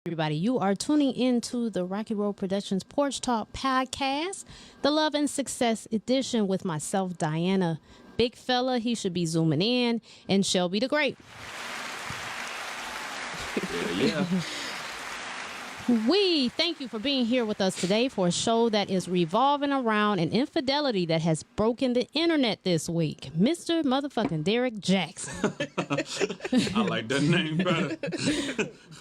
Everybody, you are tuning into the Rocky Road Productions Porch Talk podcast, the Love and Success edition with myself, Diana. Big fella, he should be zooming in, and Shelby the Great. Yeah. We thank you for being here with us today for a show that is revolving around an infidelity that has broken the internet this week. Mr. motherfucking Derrick Jaxn. I like that name better.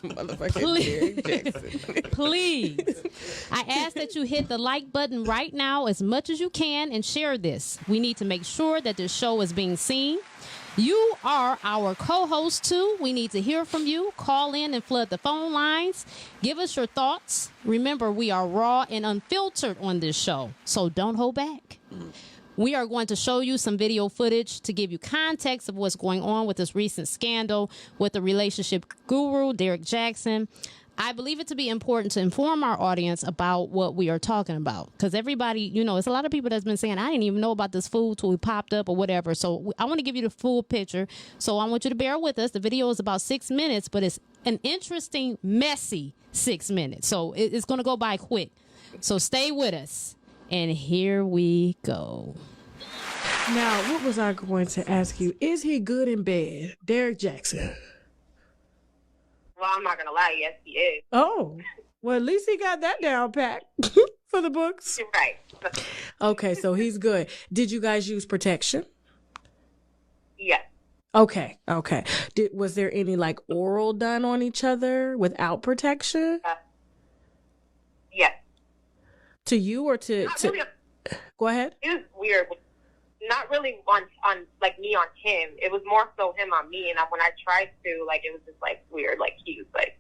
Motherfucking Derrick Jaxn. Please. I ask that you hit the like button right now as much as you can and share this. We need to make sure that this show is being seen. You are our co-host too. We need to hear from you. Call in and flood the phone lines. Give us your thoughts. Remember, we are raw and unfiltered on this show, so don't hold back. We are going to show you some video footage to give you context of what's going on with this recent scandal with the relationship guru, Derrick Jaxn. I believe it to be important to inform our audience about what we are talking about. Because everybody, you know, it's a lot of people that's been saying, I didn't even know about this food till it popped up or whatever. So I want to give you the full picture. So I want you to bear with us. The video is about 6 minutes, but it's an interesting, messy 6 minutes. So it's going to go by quick. So stay with us. And here we go. Now, what was I going to ask you? Is he good in bed? Derrick Jaxn. Well, I'm not going to lie. Yes, he is. Oh, well, at least he got that down pat for the books. You're right. Okay, so he's good. Did you guys use protection? Yes. Okay. Was there any like oral done on each other without protection? Yes. To you or to... Really, Go ahead. it was weird. Not really on like me on him. It was more so him on me. And when I tried to, like, it was just like weird. Like he was like...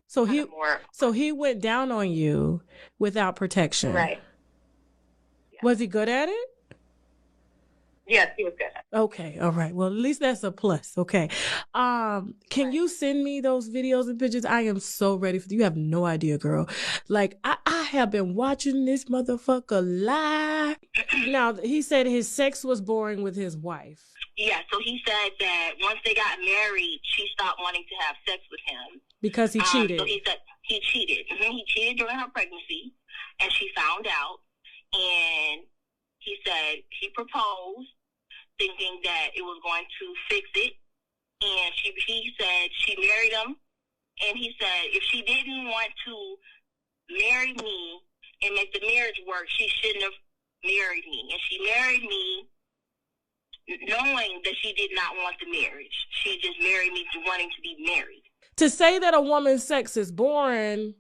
So he went down on you without protection. Right. Yeah. Was he good at it? Yes, he was good. Okay, all right. Well, at least that's a plus. Okay. Can you send me those videos and pictures? I am so ready for you. Have no idea, girl. Like, I have been watching this motherfucker lie. Now, he said his sex was boring with his wife. Yeah, so he said that once they got married, she stopped wanting to have sex with him. Because he cheated. So he said he cheated. He cheated during her pregnancy, and she found out. And he said he proposed, thinking that it was going to fix it. And he said she married him. And he said if she didn't want to marry me and make the marriage work, she shouldn't have married me. And she married me knowing that she did not want the marriage. She just married me wanting to be married. To say that a woman's sex is boring,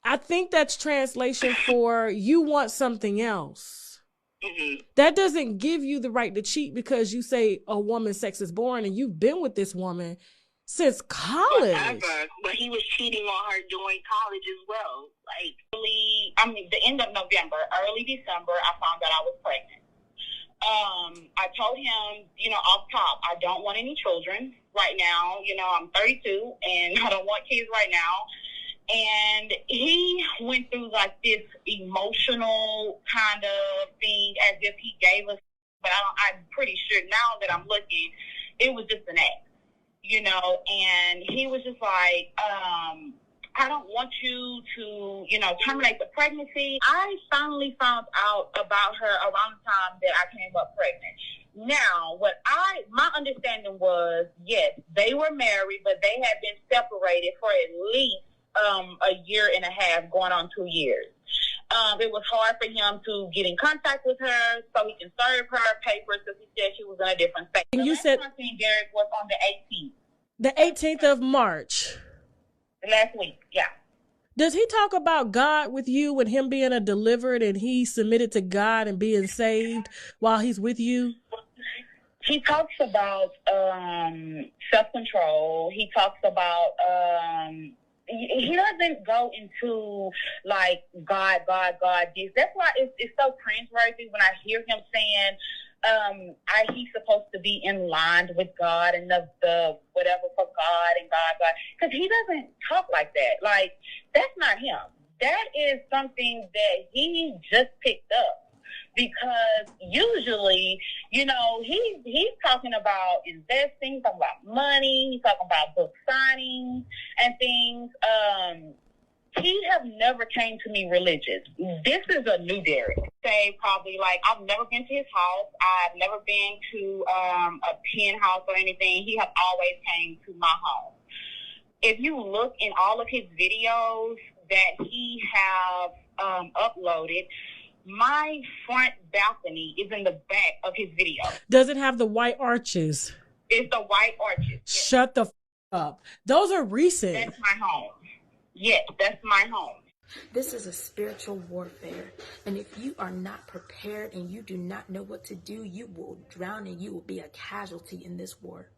I think that's translation for you want something else. Mm-hmm. That doesn't give you the right to cheat because you say a woman's sex is boring and you've been with this woman since college. But he was cheating on her during college as well. Like, the end of November, early December, I found out I was pregnant. I told him, off top, I don't want any children right now. I'm 32 and I don't want kids right now. And he went through like this emotional kind of thing as if he gave us, but I'm pretty sure now that I'm looking, it was just an act, and he was just like, I don't want you to, terminate the pregnancy. I finally found out about her around the time that I came up pregnant. Now, my understanding was, yes, they were married, but they had been separated for at least a year and a half, going on 2 years. It was hard for him to get in contact with her so he can serve her papers because he said she was in a different state. And the you last said time I seen Derrick was on the 18th. The 18th of March. Last week, yeah. Does he talk about God with you and him being a delivered and he submitted to God and being saved while he's with you? He talks about self-control. He talks about... he doesn't go into like God this. That's why it's so cringeworthy when I hear him saying he's supposed to be in line with God and the whatever for God and God, because he doesn't talk like that. Like, that's not him. That is something that he just picked up because usually, you know, he's talking about investing, talking about money, he's talking about book signings and things. He have never came to me religious. This is a new Derrick. Say probably like I've never been to his house. I've never been to a penthouse or anything. He have always came to my home. If you look in all of his videos that he have uploaded, my front balcony is in the back of his video. Does it have the white arches? It's the white arches. Yes. Shut the up. Those are recent. That's my home. Yes, that's my home. This is a spiritual warfare. And if you are not prepared and you do not know what to do, you will drown and you will be a casualty in this war.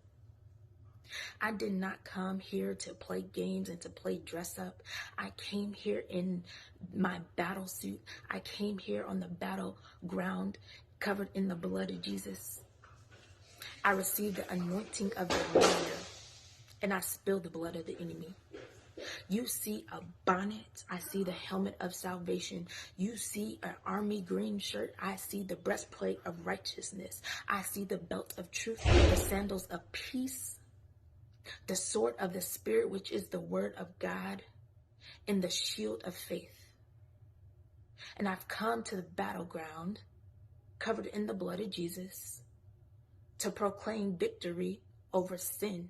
I did not come here to play games and to play dress up. I came here in my battle suit. I came here on the battleground covered in the blood of Jesus. I received the anointing of the warrior and I spilled the blood of the enemy. You see a bonnet, I see the helmet of salvation. You see an army green shirt, I see the breastplate of righteousness. I see the belt of truth, the sandals of peace, the sword of the Spirit, which is the word of God, and the shield of faith. And I've come to the battleground, covered in the blood of Jesus, to proclaim victory over sin.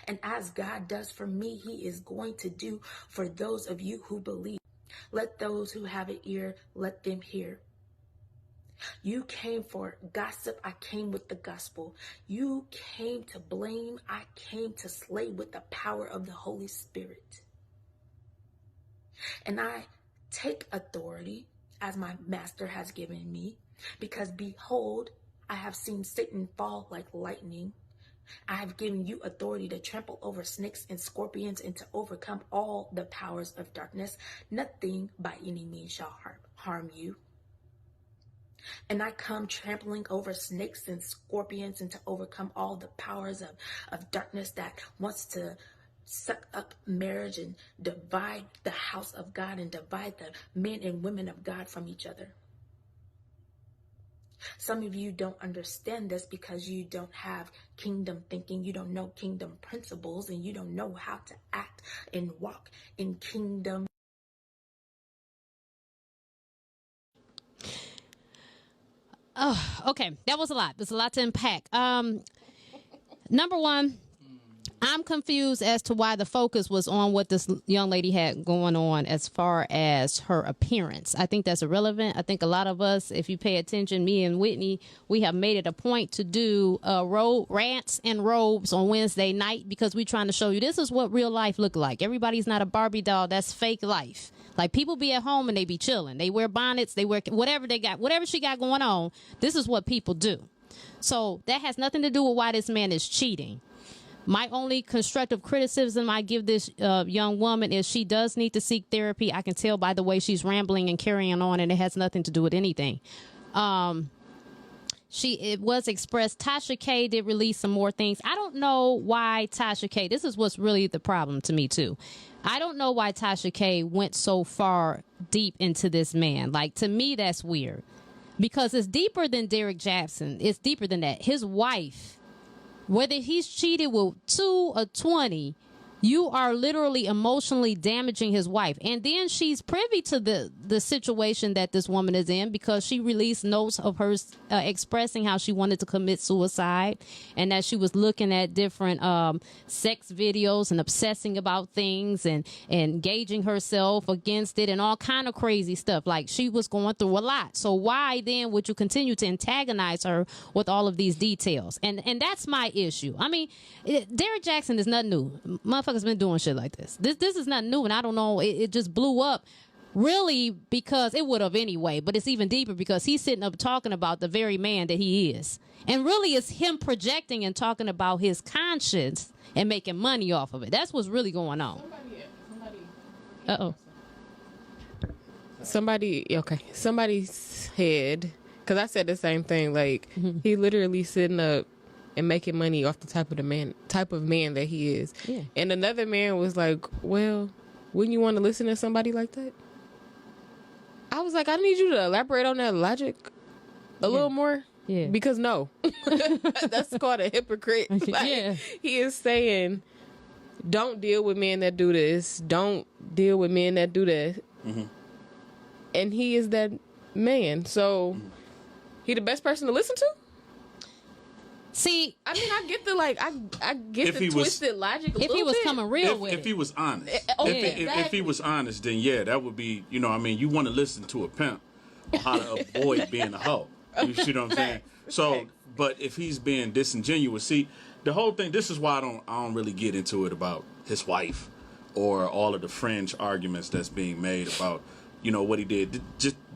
And as God does for me, he is going to do for those of you who believe. Let those who have an ear, let them hear. You came for gossip, I came with the gospel. You came to blame, I came to slay with the power of the Holy Spirit. And I take authority as my master has given me, because behold, I have seen Satan fall like lightning. I have given you authority to trample over snakes and scorpions and to overcome all the powers of darkness. Nothing by any means shall harm you. And I come trampling over snakes and scorpions and to overcome all the powers of darkness that wants to suck up marriage and divide the house of God and divide the men and women of God from each other. Some of you don't understand this because you don't have kingdom thinking, you don't know kingdom principles, and you don't know how to act and walk in kingdom. Oh, okay. That was a lot. There's a lot to unpack. Number one, I'm confused as to why the focus was on what this young lady had going on as far as her appearance. I think that's irrelevant. I think a lot of us, if you pay attention, me and Whitney, we have made it a point to do rants and robes on Wednesday night because we're trying to show you this is what real life look like. Everybody's not a Barbie doll. That's fake life. Like, people be at home and they be chilling. They wear bonnets. They wear whatever they got, whatever she got going on. This is what people do. So that has nothing to do with why this man is cheating. My only constructive criticism I give this young woman is she does need to seek therapy. I can tell by the way she's rambling and carrying on, and it has nothing to do with anything. It was expressed. Tasha K did release some more things. I don't know why Tasha K, this is what's really the problem to me too. I don't know why Tasha K went so far deep into this man. Like, to me, that's weird because it's deeper than Derrick Jaxn. It's deeper than that. His wife, whether he's cheated with 2 or 20, you are literally emotionally damaging his wife. And then she's privy to the situation that this woman is in because she released notes of hers expressing how she wanted to commit suicide and that she was looking at different sex videos and obsessing about things and engaging herself against it and all kind of crazy stuff. Like, she was going through a lot. So why then would you continue to antagonize her with all of these details? And that's my issue. I mean, Derrick Jaxn is nothing new. Motherfuckers been doing shit like this. This is not new, and I don't know. It just blew up, really, because it would have anyway. But it's even deeper because he's sitting up talking about the very man that he is, and really, it's him projecting and talking about his conscience and making money off of it. That's what's really going on. Somebody said, because I said the same thing. Like, he literally sitting up and making money off the type of man that he is. Yeah. And another man was like, well, wouldn't you want to listen to somebody like that? I was like, I need you to elaborate on that logic. A little more? Yeah. Because no. That's called a hypocrite. Like, he is saying, don't deal with men that do this. Don't deal with men that do that. Mm-hmm. And he is that man. So, he the best person to listen to? See, I mean, I get the I get the twisted logic. If he was coming real with if he was honest, exactly. if he was honest, then yeah, that would be. You know, I mean, you want to listen to a pimp on how to avoid being a hoe. You see what I'm saying? So, but if he's being disingenuous, see, the whole thing. This is why I don't really get into it about his wife or all of the fringe arguments that's being made about, you know, what he did.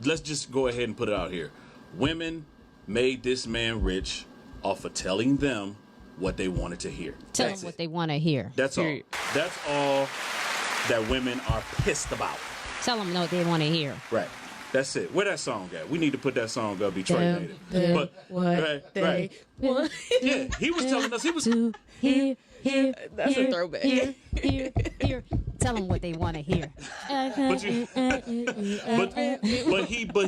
Let's just go ahead and put it out here. Women made this man rich off of telling them what they wanted to hear. Tell them what they want to hear. That's all. That's all that women are pissed about. Tell them what they want to hear. Right. That's it. Where that song at? We need to put that song up, Detroit native. But right. Yeah, he was telling us he was Here. That's a throwback. Here. Tell them what they want to hear. But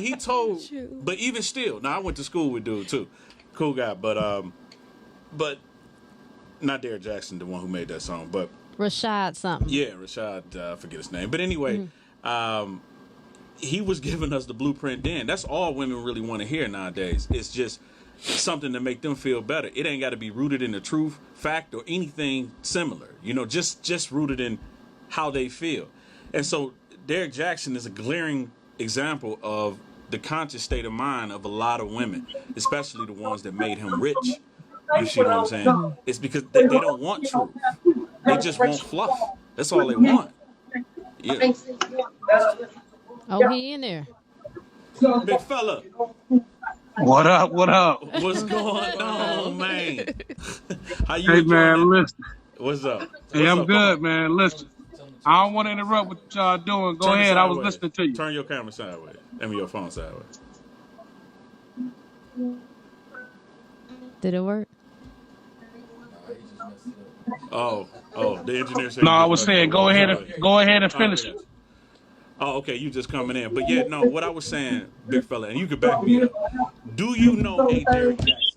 he told. But even still, now I went to school with dude too, cool guy. But not Derrick Jaxn, the one who made that song, but Rashad something. Yeah, Rashad. I forget his name. But anyway, he was giving us the blueprint then. That's all women really want to hear nowadays. It's just something to make them feel better. It ain't got to be rooted in the truth, fact, or anything similar. You know, just rooted in how they feel. And so Derrick Jaxn is a glaring example of the conscious state of mind of a lot of women, especially the ones that made him rich. You see what I'm saying? It's because they don't want truth. They just want fluff. That's all they want. Yeah. Oh, he in there. Big fella. What up? What up? What's going on, man? How you Hey, man, listen. What's up? Hey, I'm good, man. Listen, I don't want to interrupt what y'all doing. Go ahead. I was listening to you. Turn your camera sideways. I mean, your phone sideways. Did it work? Oh, the engineer said. No, I was saying, go ahead and finish it. Oh, okay, you just coming in. But yeah, no, what I was saying, big fella, and you could back me up. Do you know a Derrick Jaxn?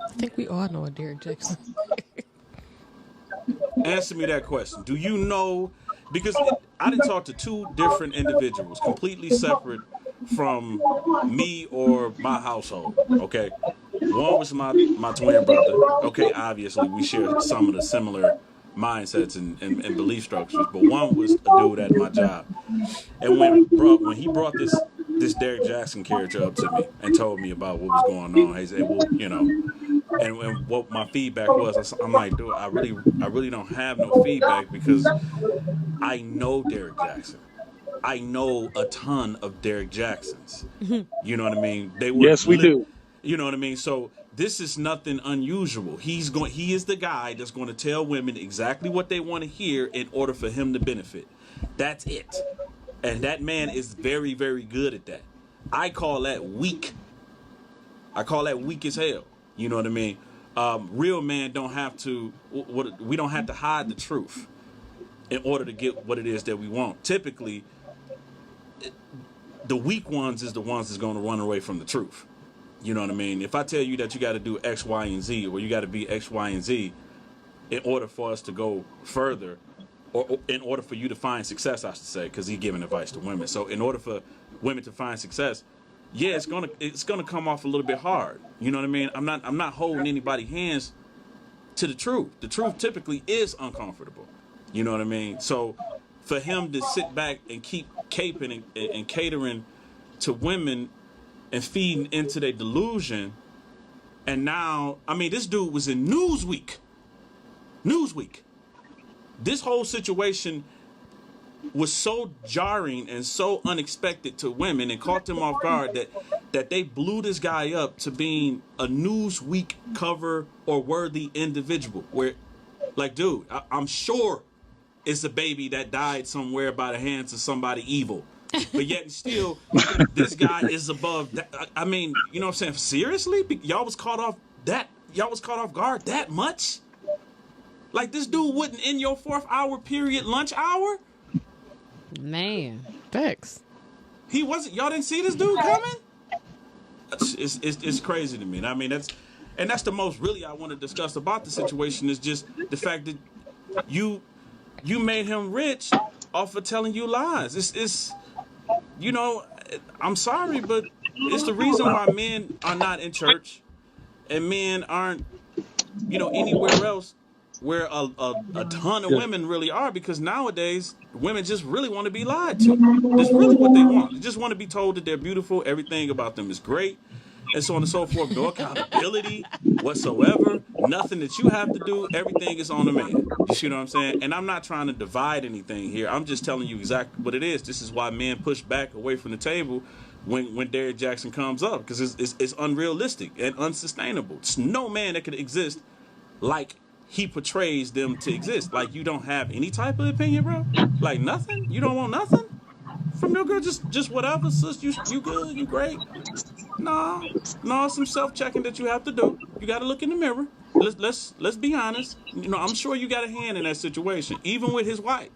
I think we all know a Derrick Jaxn. Answer me that question. Do you know? Because I didn't talk to two different individuals, completely separate from me or my household. Okay, one was my twin brother. Okay, obviously we share some of the similar mindsets and belief structures, but one was a dude at my job, and when he brought this Derrick Jaxn character up to me and told me about what was going on, he said, well, you know, and what my feedback was, I'm like, dude, I really don't have no feedback because I know Derrick Jaxn. I know a ton of Derrick Jaxns. You know what I mean? Yes, we do. You know what I mean? So this is nothing unusual. He is the guy that's going to tell women exactly what they want to hear in order for him to benefit. That's it. And that man is very, very good at that. I call that weak. I call that weak as hell. You know what I mean? Real men don't have to. We don't have to hide the truth in order to get what it is that we want. Typically, the weak ones is the ones that's going to run away from the truth. You know what I mean? If I tell you that you got to do X, Y, and Z, or you got to be X, Y, and Z in order for us to go further, or in order for you to find success, I should say, because he's giving advice to women. So in order for women to find success, yeah, it's gonna come off a little bit hard. You know what I mean? I'm not holding anybody's hands to the truth. The truth typically is uncomfortable. You know what I mean? So for him to sit back and keep caping and catering to women and feeding into their delusion, and now, I mean, this dude was in Newsweek. This whole situation was so jarring and so unexpected to women and caught them off guard that they blew this guy up to being a Newsweek cover or worthy individual. Where, like, dude, I'm sure it's a baby that died somewhere by the hands of somebody evil. But yet still, this guy is above that. I mean, you know what I'm saying? Seriously? Y'all was caught off guard that much? Like, this dude wasn't in your 4th hour period lunch hour? Man. Thanks. He wasn't. Y'all didn't see this dude coming? it's crazy to me. And I mean, that's the most really I want to discuss about the situation is just the fact that you made him rich off of telling you lies. It's you know, I'm sorry, but it's the reason why men are not in church and men aren't, you know, anywhere else where a ton of women really are, because nowadays women just really want to be lied to. That's really what they want. They just want to be told that they're beautiful, everything about them is great, and so on and so forth. No accountability whatsoever. Nothing that you have to do. Everything is on the man. You see what I'm saying? And I'm not trying to divide anything here. I'm just telling you exactly what it is. This is why men push back away from the table when Derrick Jaxn comes up, because it's unrealistic and unsustainable. It's no man that could exist like he portrays them to exist. Like, you don't have any type of opinion, bro? Like, nothing? You don't want nothing from your girl? Just whatever, sis, you good, you great? No, some self-checking that you have to do. You got to look in the mirror. Let's be honest. You know, I'm sure you got a hand in that situation, even with his wife.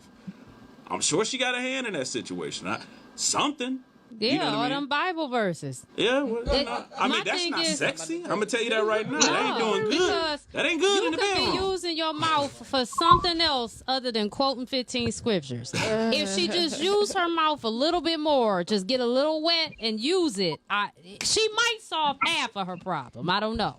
I'm sure she got a hand in that situation. Something. Yeah, you know all I mean? them Bible verses. Yeah, well, I mean, that's not sexy. I'm going to tell you that right now. That ain't doing good. That ain't good in the bedroom. You could be using your mouth for something else other than quoting 15 scriptures. If she just used her mouth a little bit more, just get a little wet and use it, she might solve half of her problem. I don't know.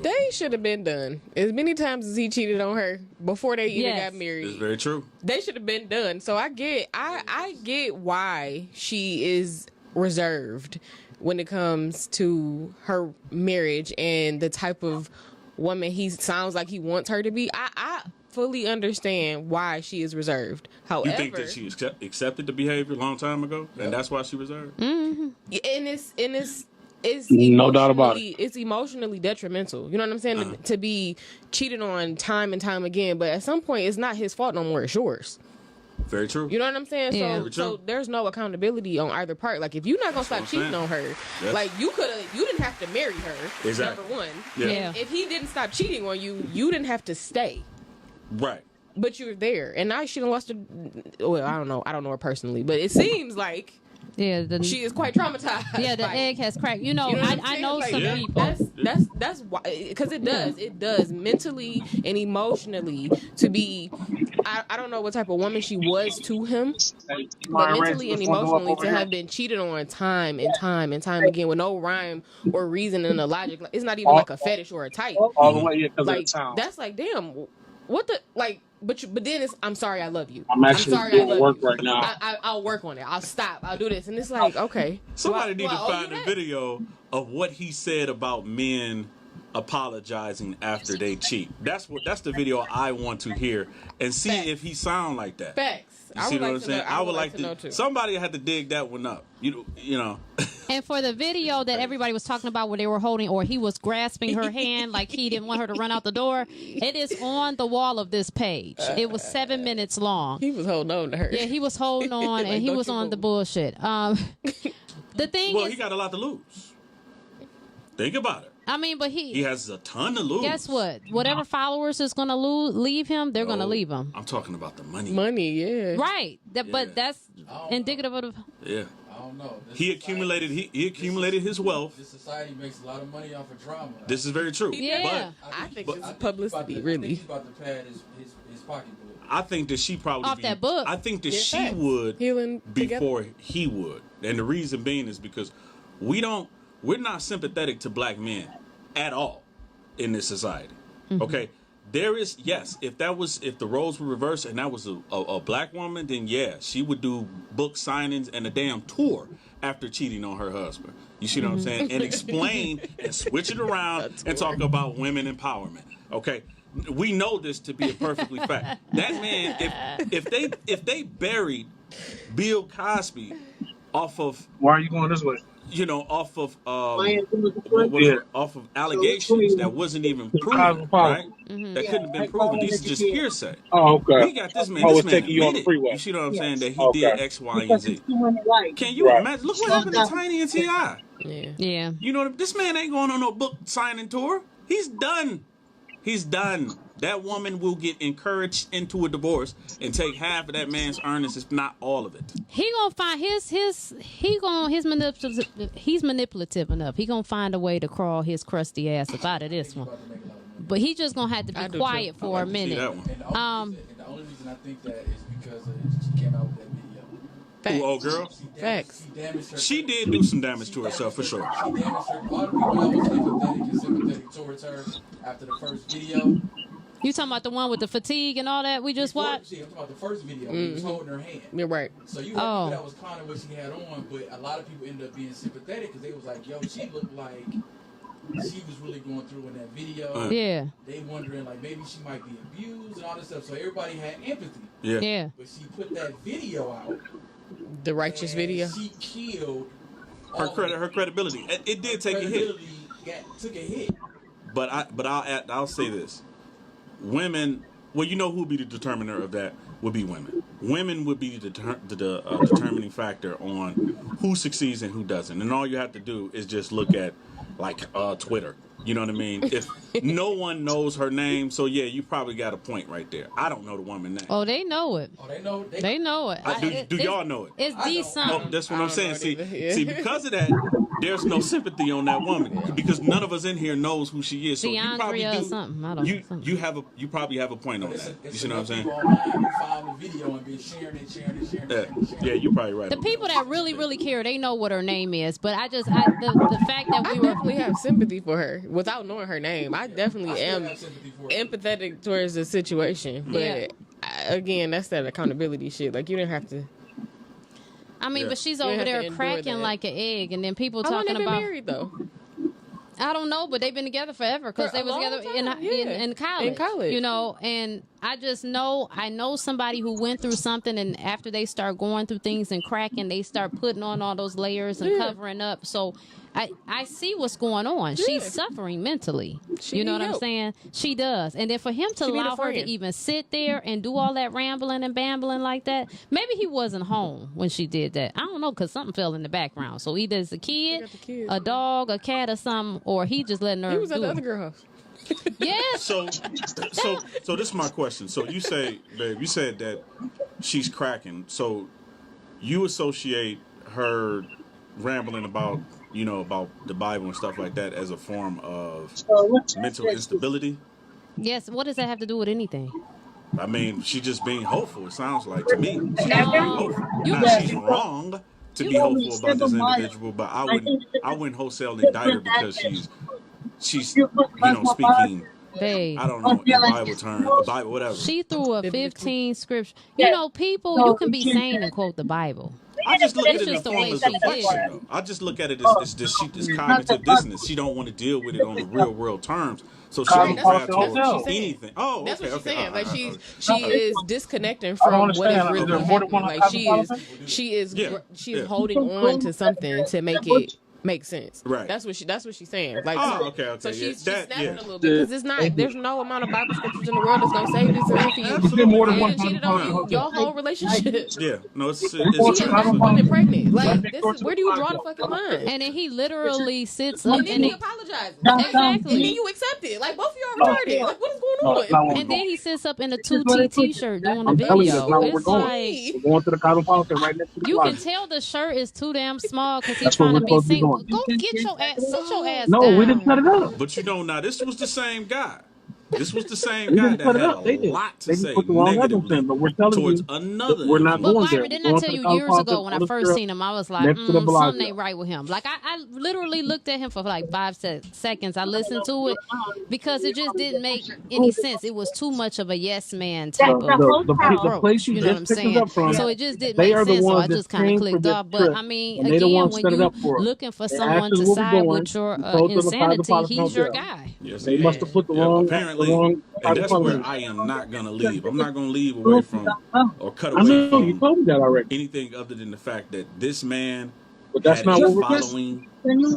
They should have been done. As many times as he cheated on her before they even got married. It's very true. They should have been done. So I get why she is reserved when it comes to her marriage and the type of woman he sounds like he wants her to be. I fully understand why she is reserved. However, you think that she accepted the behavior a long time ago, and that's why she reserved? Mm-hmm. And it's no doubt about it. It's emotionally detrimental. You know what I'm saying? To be cheated on time and time again, but at some point, it's not his fault no more. It's yours. Very true. You know what I'm saying? Yeah. So there's no accountability on either part. Like, if you're not gonna stop cheating on her, like you didn't have to marry her. Exactly. Number one. Yeah. If he didn't stop cheating on you, you didn't have to stay. Right. But you were there, and now she done lost her. Well, I don't know her personally, but it seems like. Yeah, she is quite traumatized. Yeah, the egg has cracked. You know I know like, some people. That's why, because it does mentally and emotionally to be. I don't know what type of woman she was to him, but mentally and emotionally to have been cheated on time and time and time again with no rhyme or reason and a logic. It's not even like a fetish or a type. All the way like that's like, damn, what the like. But then it's, I'm sorry, I love you. I'm actually doing work right now. I'll work on it. I'll stop. I'll do this. And it's like, okay. Somebody need to find a video of what he said about men apologizing after they cheat. That's the video I want to hear and see if he sound like that. Facts. You see what I'm saying? I would like to know too. Somebody had to dig that one up. You know. And for the video that everybody was talking about where they were holding, or he was grasping her hand like he didn't want her to run out the door, it is on the wall of this page. It was 7 minutes long. He was holding on to her. Yeah, he was holding on, like, and he was on the bullshit. The thing is, he got a lot to lose. Think about it. I mean, but he has a ton to lose. Guess what? Whatever followers is going to leave him, they're going to leave him. I'm talking about the money. Money, yeah. Right. But that's indicative of the... Yeah. I don't know. He accumulated his wealth. This society makes a lot of money off of drama. This is very true. Yeah. But I think it's publicity, really. He's about to pad his pocketbook. I think that she probably... Off that book. I think that she would Healing before he would. And the reason being is because we're not sympathetic to black men at all in this society. Mm-hmm. Okay? There is, yes, if the roles were reversed and that was a black woman, then yeah, she would do book signings and a damn tour after cheating on her husband. You see what I'm saying? And explain and switch it around and talk about women empowerment. Okay? We know this to be a perfectly fact. That man, if they buried Bill Cosby off of... Why are you going this way? You know, off of allegations that wasn't even proven, right? Mm-hmm. That couldn't have been proven. These are just hearsay. Oh, okay. We got this man. This man taking you on the freeway. You see what I'm saying? That he did X, Y, and Z. Can you imagine? Look what happened to Tiny and T.I. Yeah. You know, this man ain't going on no book signing tour. He's done. That's That woman will get encouraged into a divorce and take half of that man's earnings, if not all of it. He gonna find he's manipulative enough. He gonna find a way to crawl his crusty ass up out of this one. But he just gonna have to be quiet for a minute. And the only reason I think that is because she came out with that video. Facts. Ooh, old girl? Facts. She did do some damage to herself, for sure. She damaged her. All the people that was empathetic and sympathetic towards her after the first video. You talking about the one with the fatigue and all that we just watched? Yeah, I'm talking about the first video. He was holding her hand. You're right. So you had people that was kind of what she had on, but a lot of people ended up being sympathetic because they was like, yo, she looked like she was really going through in that video. Yeah. They wondering like maybe she might be abused and all this stuff. So everybody had empathy. Yeah. But she put that video out. The righteous video. She killed her credibility. It did take a hit. Took a hit. But I'll say this: women. Well, you know who would be the determiner of that would be women. Women would be the determining factor on who succeeds and who doesn't. And all you have to do is just look at like Twitter. You know what I mean? If no one knows her name, so yeah, you probably got a point right there. I don't know the woman's name. Oh, they know it. Oh, they know. They know it. Do y'all know it? It's decent. Oh, that's what I'm saying. See, because of that, there's no sympathy on that woman because none of us in here knows who she is. So you probably do. Something. I don't know. You probably have a point on that. You see what I'm saying? Found the video and been sharing it. Yeah, you're probably right. The people that really care, they know what her name is. But the fact that we definitely have sympathy for her without knowing her name. I definitely am empathetic towards the situation. But again, that's that accountability shit. Like you didn't have to. I mean, but she's over there cracking like an egg, and then people talking about. Married though. I don't know, but they've been together forever because they was together in college. In college, you know. And I just know I know somebody who went through something, and after they start going through things and cracking, they start putting on all those layers and covering up. So I see what's going on. She's suffering mentally. You know what I'm saying? She does. And then for him to allow her to even sit there and do all that rambling and bambling like that, maybe he wasn't home when she did that. I don't know, because something fell in the background. So either it's a kid, a dog, a cat, or something, or he just letting her do it. He was at the other girl house. Yeah. So this is my question. So you say, babe, you said that she's cracking. So you associate her rambling about the Bible and stuff like that as a form of mental instability? Yes. What does that have to do with anything? I mean, she's just being hopeful, it sounds like to me. She's being hopeful. Now, she's wrong to be hopeful about this individual, but I wouldn't wholesale indict her because she's speaking. Babe. I don't know, in Bible terms, Bible, whatever. She threw a 15 scripture. You know, people, you can be sane and quote the Bible. I just look at it in the form of deflection, though. I just look at it as this cognitive dissonance. She don't want to deal with it on the real world terms, so she don't grab towards anything. Oh, that's okay, what she's okay. saying. Like she is disconnecting from what is really happening. Like she is holding on to something to make it make sense. Right. That's what she's saying. Like, okay. So she's snapping a little bit because it's not. There's no amount of Bible scriptures in the world that's gonna save this and for you. Absolutely. More than one cheated on you, your whole relationship. Yeah. No, it's She has women pregnant. Like, this is, where do you draw the fucking line? And then he literally sits up and then he apologizes. Exactly. And then you accept it. Like, both of y'all retarded. Like, what is going on? And then he sits up in a 2T t-shirt doing the video. It's like, we're going to the cosmopolitan right next to the you can closet. tell the shirt is too damn small because he's trying to be single. Go get your ass, sit your ass down. No, we didn't set it up. But now this was the same guy. This was the same guy that had a lot to say negatively towards another. We're not But going there. Byron, didn't I tell you years ago when I first seen him, I was like, something ain't right with him. Like, I literally looked at him for like 5 seconds. I listened to it because it just didn't make any sense. It was too much of a yes man type of the place you know what I'm just picked saying? up from. So it just didn't make sense. So I just kind of clicked off. But I mean, again, when you're looking for someone to side with your insanity, he's your guy. Yes, they must have put the wrong. Apparently, and that's where I am not going to leave. I'm not going to leave away from or cut away from you told me that already. Anything other than the fact that this man had a following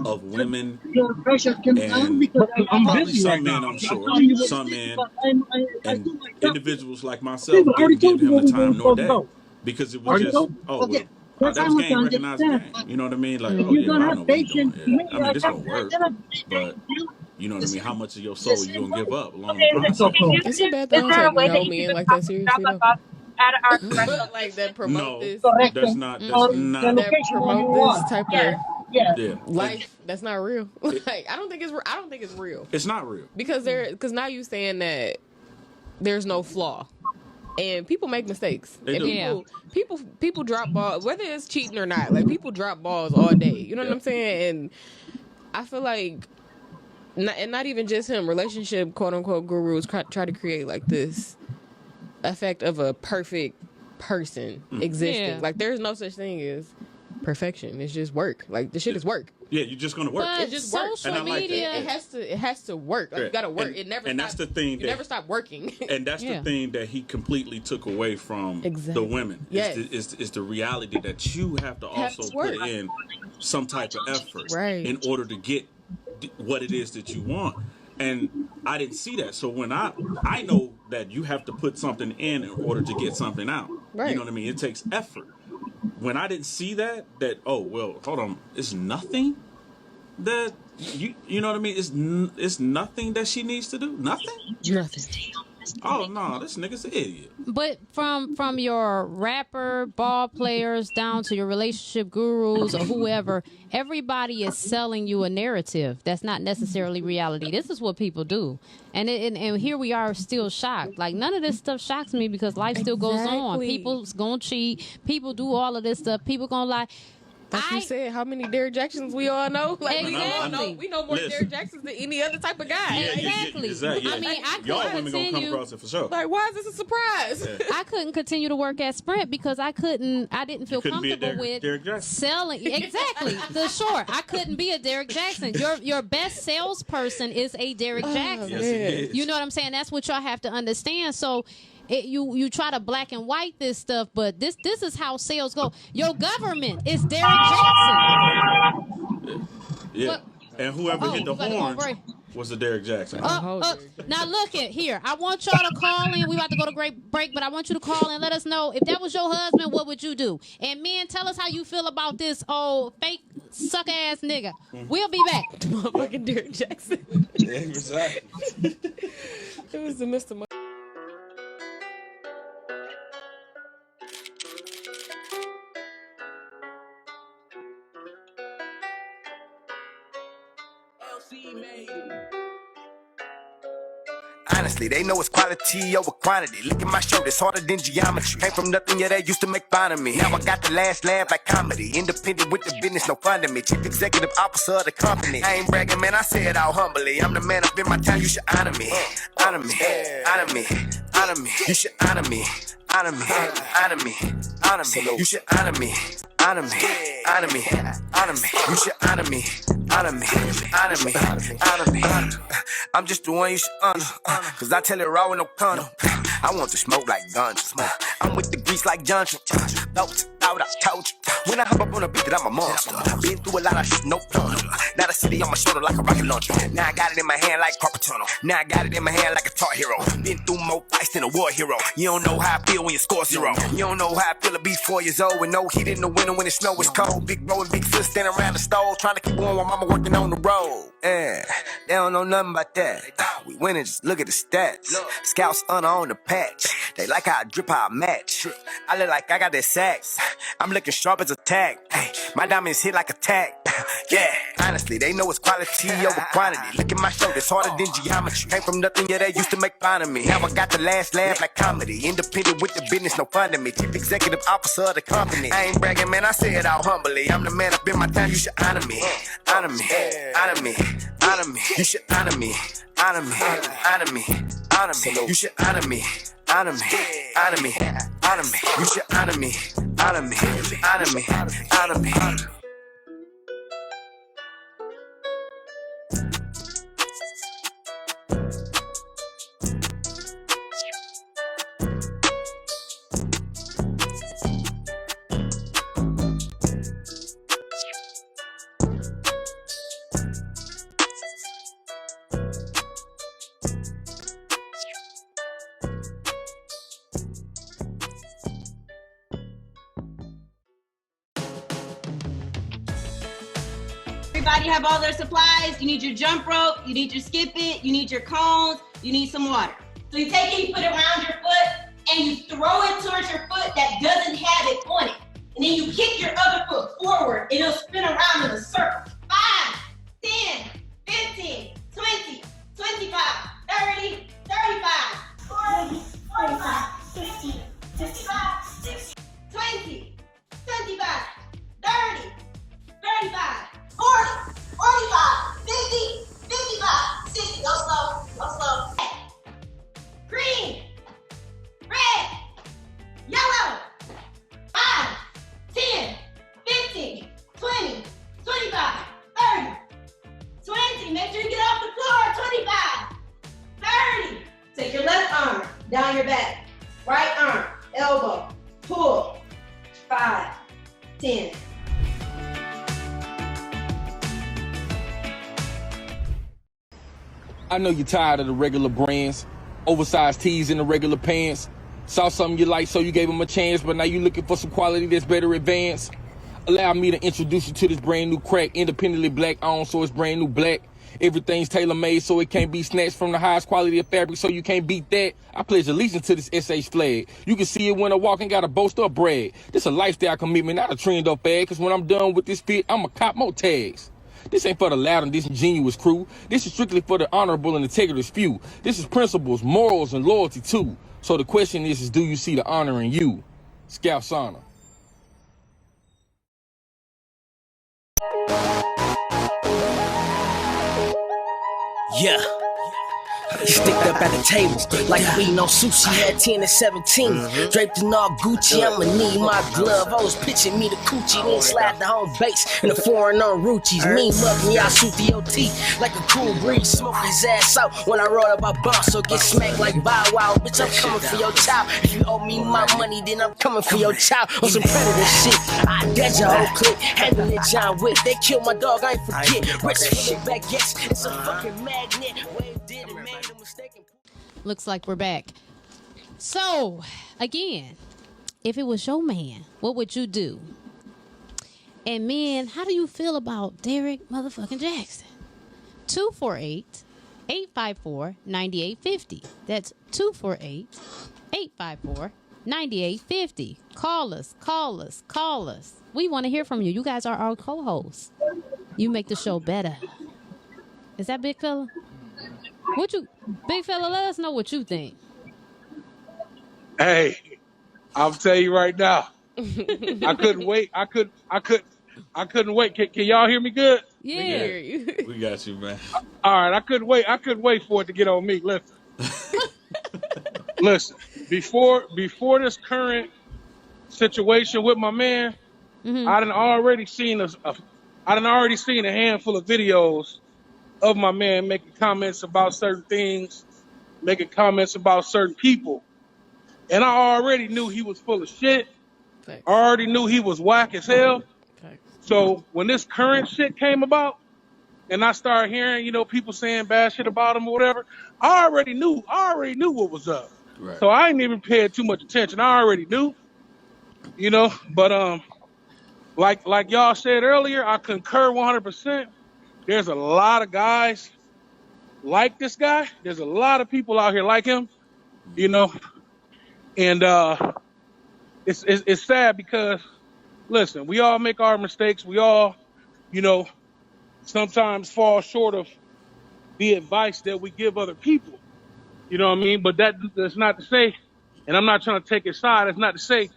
of women and probably some men, I'm sure, some men and individuals like myself didn't give him the time nor day because it was just, that was game recognized game. You know what I mean? Like, I know what you're doing. Yeah. I mean, this don't work, but You know what I mean? How much of your soul you gonna give up along the process? It's a bad thing to know men like that seriously though. Like that promote this. That's not. That promote this type of Yeah. life. That's not real. Like I don't think it's real. It's not real Because now you saying that there's no flaw. And people make mistakes. They do. And people drop balls, whether it's cheating or not. Like people drop balls all day. You know what I'm saying? And I feel like, not even just him. Relationship quote unquote gurus try to create like this effect of a perfect person existing. Yeah. Like there's no such thing as perfection. It's just work. Like the shit is work. Yeah, you're just gonna work. But It just works. social media, It has to work. Like, you gotta work. And, It never. and stops. that's the thing. You never stop working. And that's the thing that he completely took away from the women. Yes. Is the reality that you have to also put in some type of effort in order to get what it is that you want. And I didn't see that. So when I know that you have to put something in order to get something out. Right. You know what I mean? It takes effort. When I didn't see that oh well, hold on, it's nothing that you know what I mean? It's nothing that she needs to do. Nothing. Oh no, this nigga's an idiot. but from your rapper, ball players down to your relationship gurus or whoever, everybody is selling you a narrative that's not necessarily reality. This is what people do, and here we are still shocked. Like none of this stuff shocks me because life still goes on. People's gonna cheat. People do all of this stuff. People gonna lie. Like you said, how many Derrick Jacksons we all know? Like Exactly. we know more Derrick Jacksons than any other type of guy. Exactly. Exactly. I mean, I y'all couldn't women gonna come continue. across it for sure. Like, why is this a surprise? I couldn't continue to work at Sprint because I didn't feel couldn't be a comfortable with Derrick Jaxn. selling. Exactly. The short. I couldn't be a Derrick Jaxn. Your best salesperson is a Derrick Jaxn. Yes, it is. You know what I'm saying? That's what y'all have to understand. So you try to black and white this stuff, but this is how sales go. Your government is Derrick Jaxn. Yeah. And whoever hit the horn was the Derrick Jaxn. Now look here. I want y'all to call in. We about to go to great break, but I want you to call and let us know if that was your husband, what would you do? And men, tell us how you feel about this old fake suck ass nigga. We'll be back. Motherfucking Derrick Jaxn. Yeah, exactly. It was the Mr. Honestly, they know it's quality over quantity. Look at my shirt, it's harder than geometry. Came from nothing, yeah, they used to make fun of me. Now I got the last laugh like comedy. Independent with the business, no fun to me. Chief executive officer of the company. I ain't bragging, man, I say it all humbly. I'm the man up in my town, you should honor me. Honor me, honor me, honor me. You should honor me, honor me, honor me, honor me. You should honor me, honor me, honor me, honor me. You should honor me, honor me, honor me, honor me. I'm just the one you should honor, cause I tell it raw with no condom. I want to smoke like guns. I'm with the grease like Johnson. Thought I told you. When I hop up on a beat that I'm a monster. Been through a lot of shit, no plunder. Now the city on my shoulder like a rocket launcher. Now I got it in my hand like carpet tunnel. Now I got it in my hand like a tar hero. Been through more fights than a war hero. You don't know how I feel when you score 0. You don't know how I feel to be 4 years old with no heat in the winter when the snow is cold. Big bro and big sis standing around the stove trying to keep going while mama working on the road. They don't know nothing about that. We winning, just look at the stats. Scouts on the patch. They like how I drip, how I match. I look like I got that sax. I'm looking sharp as a tack. My diamonds hit like a tack. Yeah, honestly, they know it's quality over quantity. Look at my shirt, it's harder than geometry. Came from nothing, yeah, they used to make fun of me. Now I got the last laugh like comedy. Independent with the business, no fun to me. Chief executive officer of the company. I ain't bragging, man, I say it all humbly. I'm the man up in my town, you should honor me. Honor me, honor me, honor me. You should honor me, honor me, honor me, honor me. You should honor me, honor me, honor me, honor me. You should honor me, honor me, honor me, honor me. everybody have all their supplies. You need your jump rope, you need your skip it, you need your cones, you need some water. So you take it, you put it around your foot, and you throw it towards your foot that doesn't have it on it. And then you kick your other foot forward, and it'll spin around in a circle. 5, 10, 15, 20, 25, 30, 35, 40, 45, 50, 55, 60, 20, 25, 30, 35, 40, 45, 50, 55, 60. Go slow, go slow. Green, red, yellow. 5, 10, 15, 20, 25, 30, 20. Make sure you get off the floor. 25, 30. Take your left arm down your back. Right arm, elbow, pull. 5, 10. I know you're tired of the regular brands, oversized tees in the regular pants. Saw something you like, so you gave them a chance, but now you looking for some quality that's better advanced. Allow me to introduce you to this brand new crack, independently black owned, so it's brand new black. Everything's tailor-made, so it can't be snatched from the highest quality of fabric, so you can't beat that. I pledge allegiance to this SH flag. You can see it when I walk, ain't gotta boast or brag. This a lifestyle commitment, not a trend or fad, cause when I'm done with this fit, I'ma cop more tags. This ain't for the loud and disingenuous crew. This is strictly for the honorable and integrous few. This is principles, morals, and loyalty too. So the question is do you see the honor in you? Scout's honor. Yeah. Sticked up at the table, like we know sushi at 10 and 17. Draped in all Gucci, I'ma need my glove. I was pitching me the coochie, then slide the home base in the foreign on Ruchis. Mean mug me, I shoot the OT like a cool breeze. Smoke his ass out when I roll up my boss, so get smacked like Bow Wow. Bitch, I'm coming for your child. If you owe me my money, then I'm coming for your child. On some predator shit, I dead your whole clique. Handle it, John Wick. They killed my dog, I ain't forget. Rich for the back, yes, it's a fucking magnet. Wave did it, made a mistake. Looks like we're back. So, again, if it was your man, what would you do? And men, how do you feel about Derrick motherfucking Jaxn? 248-854-9850. That's 248-854-9850. Call us, call us, call us. We want to hear from you. You guys are our co-hosts. You make the show better. Is that big fella? Big fella, let us know what you think. Hey, I'll tell you right now. I couldn't wait. I couldn't wait. Can y'all hear me good? Yeah. We got you, man. All right, I couldn't wait. I couldn't wait for it to get on me. Listen. Before this current situation with my man, I done already seen a handful of videos of my man making comments about certain things, making comments about certain people. And I already knew he was full of shit. Thanks. I already knew he was whack as hell. Thanks. So when this current shit came about and I started hearing, people saying bad shit about him or whatever, I already knew what was up. Right. So I ain't even paying too much attention. I already knew, but like y'all said earlier, I concur 100%. There's a lot of guys like this guy. There's a lot of people out here like him, and it's sad because, listen, we all make our mistakes. We all, sometimes fall short of the advice that we give other people. You know what I mean? But that's not to say, and I'm not trying to take his side, that's not to say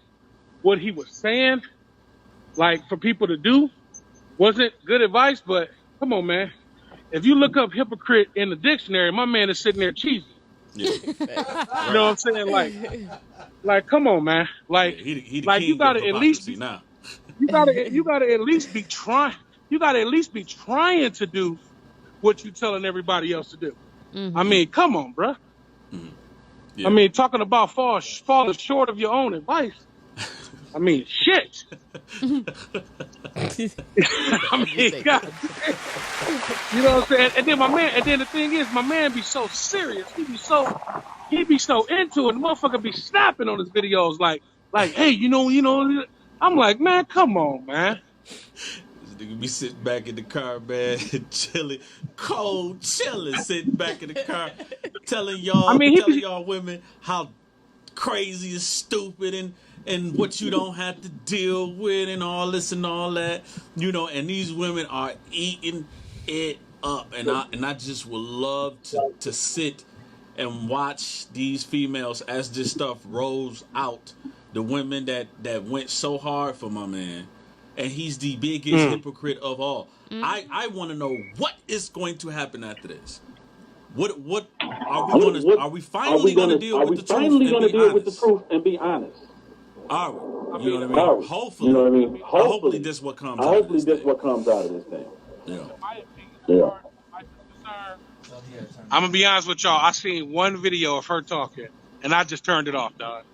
what he was saying, like, for people to do wasn't good advice, but come on, man. If you look up hypocrite in the dictionary, my man is sitting there cheesy. Yeah. You know what I'm saying? Like, come on, man. Like, you gotta at least be now. You gotta at least be trying. You gotta at least be trying to do what you telling everybody else to do. Mm-hmm. I mean, come on, bruh. Mm-hmm. Yeah. I mean, talking about falling short of your own advice. I mean, shit. I mean, God. You know what I'm saying? And then the thing is, my man be so serious. He be so into it. The motherfucker be snapping on his videos like, hey, I'm like, man, come on, man. Nigga be sitting back in the car, man, chilling, cold chilling, sitting back in the car, telling y'all women how crazy and stupid and what you don't have to deal with and all this and all that, you know. And these women are eating it up, and I just would love to sit and watch these females as this stuff rolls out. The women that went so hard for my man, and he's the biggest hypocrite of all. I want to know what is going to happen after this. What are we finally going to deal with the truth and be honest? Are we? You know what I mean? Hopefully, you know what I mean? Hopefully this what comes out of this thing. Yeah. I'm gonna be honest with y'all. I seen one video of her talking, and I just turned it off, dog.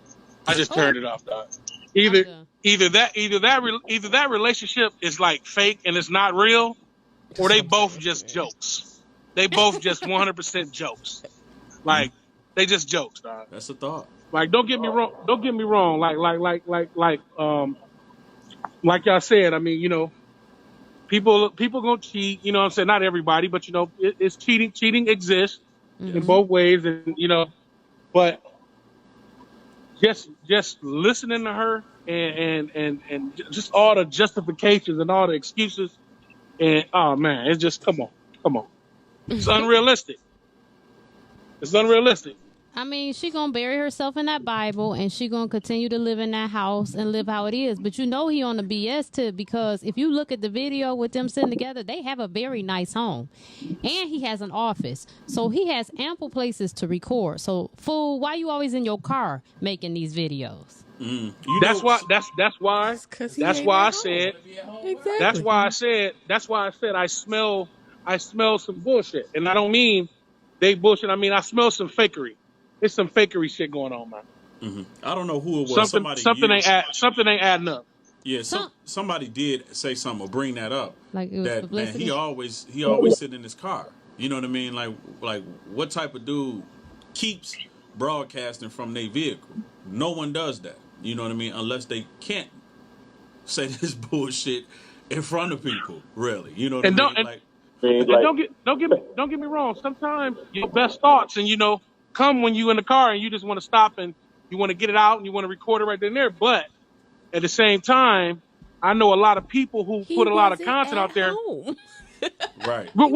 Turned it off, dog. Either that relationship is like fake and it's not real, or they both just jokes. They both just 100% jokes. Like they just jokes, dog. That's a thought. Like don't get me wrong. Like y'all said. I mean, you know, people gonna cheat. You know what I'm saying? Not everybody, but you know, it's cheating. Cheating exists in both ways, and you know, but. Just listening to her and just all the justifications and all the excuses, and oh man, it's just come on, it's unrealistic. It's unrealistic. I mean, she gonna bury herself in that Bible, and she gonna continue to live in that house and live how it is. But you know he on the BS tip, because if you look at the video with them sitting together, they have a very nice home, and he has an office, so he has ample places to record. So, fool, why you always in your car making these videos? That's why I said I smell some bullshit, and I don't mean they bullshit. I mean I smell some fakery. There's some fakery shit going on, man. I don't know who it was. Something ain't adding up. Yeah, somebody did say something or bring that up. Like it was that publicity? Man, he always sit in his car. You know what I mean? Like what type of dude keeps broadcasting from their vehicle? No one does that. You know what I mean? Unless they can't say this bullshit in front of people. Really, you know what I mean? Don't get me wrong. Sometimes your best thoughts and you know come when you in the car and you just want to stop and you want to get it out and you want to record it right then and there. But at the same time, I know a lot of people who put a lot of content out there. Right. But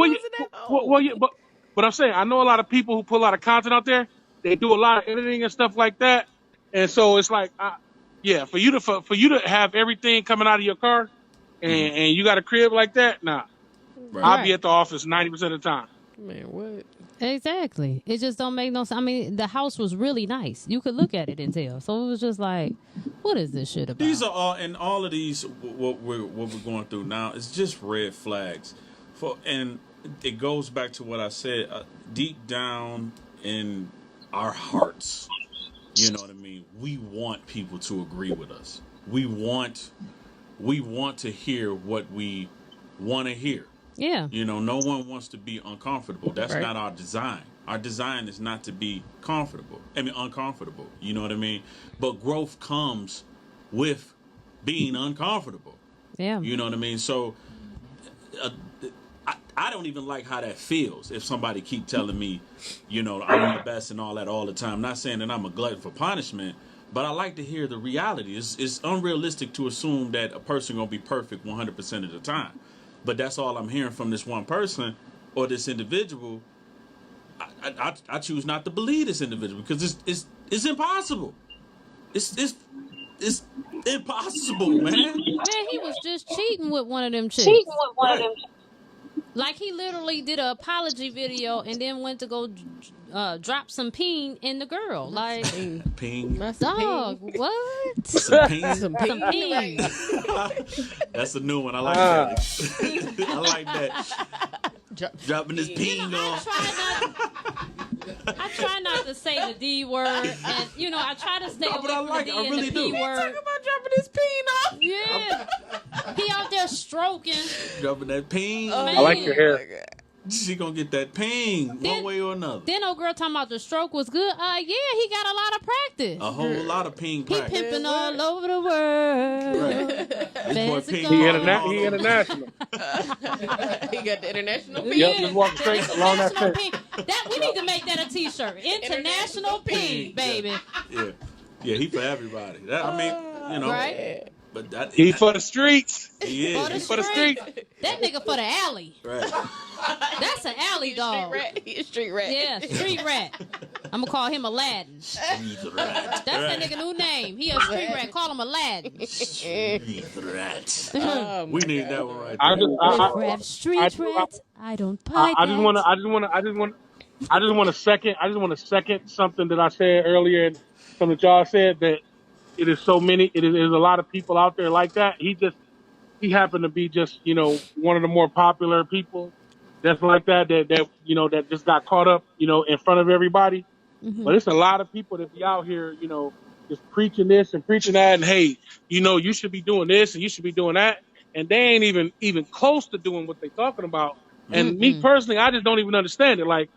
I'm saying I know a lot of people who put a lot of content out there. They do a lot of editing and stuff like that. And so it's like, for you to have everything coming out of your car and you got a crib like that, nah. Right. I'll be at the office 90% of the time. Man, what? Exactly. It just don't make no sense. I mean, the house was really nice. You could look at it and tell. So it was just like, what is this shit about? These are all of these what we're going through now is just red flags. And it goes back to what I said. Deep down in our hearts, you know what I mean? We want people to agree with us. We want to hear what we want to hear. Yeah. You know, no one wants to be uncomfortable. That's not our design. Our design is not to be uncomfortable. You know what I mean? But growth comes with being uncomfortable. Yeah. You know what I mean? So I don't even like how that feels if somebody keep telling me, you know, I'm the best and all that all the time. I'm not saying that I'm a glutton for punishment, but I like to hear the reality. It's unrealistic to assume that a person going to be perfect 100% of the time. But that's all I'm hearing from this one person or this individual. I choose not to believe this individual because it's impossible. It's impossible, man. Man, he was just cheating with one of them chicks. Like he literally did an apology video and then went to go drop some peen in the girl. Like peen. Dog, what? Some peen. Some peen. That's a new one. I like that. I like that. Dropping this peen on. I try not to say the D word, and you know I try to stay away from the D and the P word. Talk about dropping this peen off. Yeah, he out there stroking, dropping that peen. I like your hair. She gonna get that ping one way or another. Then old girl talking about the stroke was good. Yeah, he got a lot of practice. A whole lot of ping He practice. pimping all over the world. Right. This boy ping. He international. He got the international ping. Yep, just walk straight along that International fence. ping. We need to make that a T-shirt. International ping, baby. Yeah, he for everybody. I mean, you know, right? But that, He for the streets. He is. He for the streets. That nigga for the alley. Right. That's an alley dog. He a street rat. Yeah, street rat. I'm gonna call him Aladdin. Street rat. That's that nigga new name. He a street rat. Call him Aladdin. Street rat. We need that one right there. Street rat. I don't buy I just want to second something that I said earlier and something that y'all said, that it is so many, there's a lot of people out there like that. He happened to be just, one of the more popular people that's like that that just got caught up, in front of everybody. Mm-hmm. But it's a lot of people that be out here, just preaching this and preaching that, and hey, you should be doing this and you should be doing that. And they ain't even close to doing what they talking about. And me personally, I just don't even understand it. Like,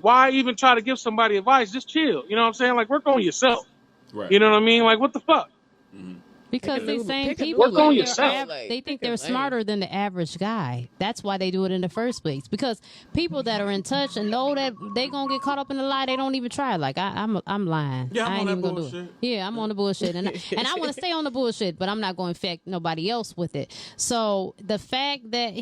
why even try to give somebody advice? Just chill. You know what I'm saying? Like, work on yourself. Right. You know what I mean? Like, what the fuck? Mm-hmm. Because these same people, work on yourself. They think they're smarter than the average guy. That's why they do it in the first place. Because people that are in touch and know that they gonna get caught up in the lie, they don't even try. Like I'm lying. Yeah, I ain't on even that gonna bullshit. do it. Yeah, I'm on the bullshit, and I want to stay on the bullshit, but I'm not going to infect nobody else with it. So the fact that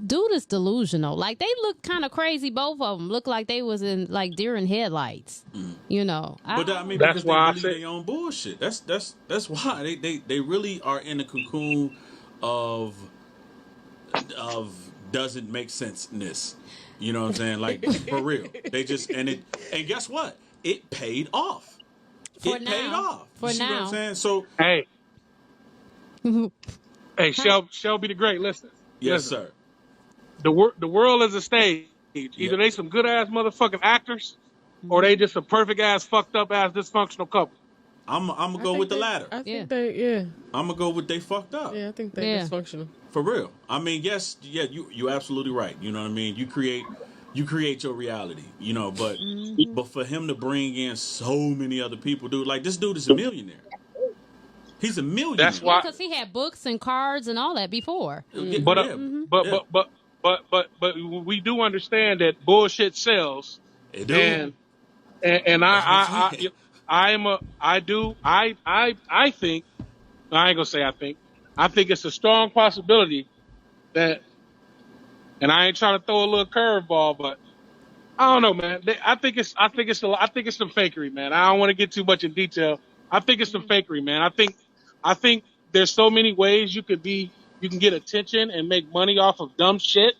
dude is delusional. Like they look kind of crazy. Both of them look like they was in like deer in headlights. But I mean, that's because why they believe their own bullshit. That's why they really are in a cocoon of doesn't make sense-ness. You know what I'm saying? Like for real. They just and guess what? It paid off. Paid off. For you see now. what I'm saying? So hey, Shelby the Great, listen. Yes, listen. sir. The world is a stage. Either they some good ass motherfucking actors, or they just a perfect ass fucked up ass dysfunctional couple. I'm gonna go with the latter. I think I'm gonna go with they fucked up. Yeah, I think they're dysfunctional. For real. I mean, you're absolutely right. You know what I mean? You create your reality, but for him to bring in so many other people, dude, like this dude is a millionaire. He's a millionaire. That's why, because he had books and cards and all that before. But we do understand that bullshit sells. It do. And I think it's a strong possibility that, and I ain't trying to throw a little curveball, but I don't know, man. I think it's some fakery, man. I don't want to get too much in detail. I think it's some fakery, man. I think there's so many ways you can get attention and make money off of dumb shit.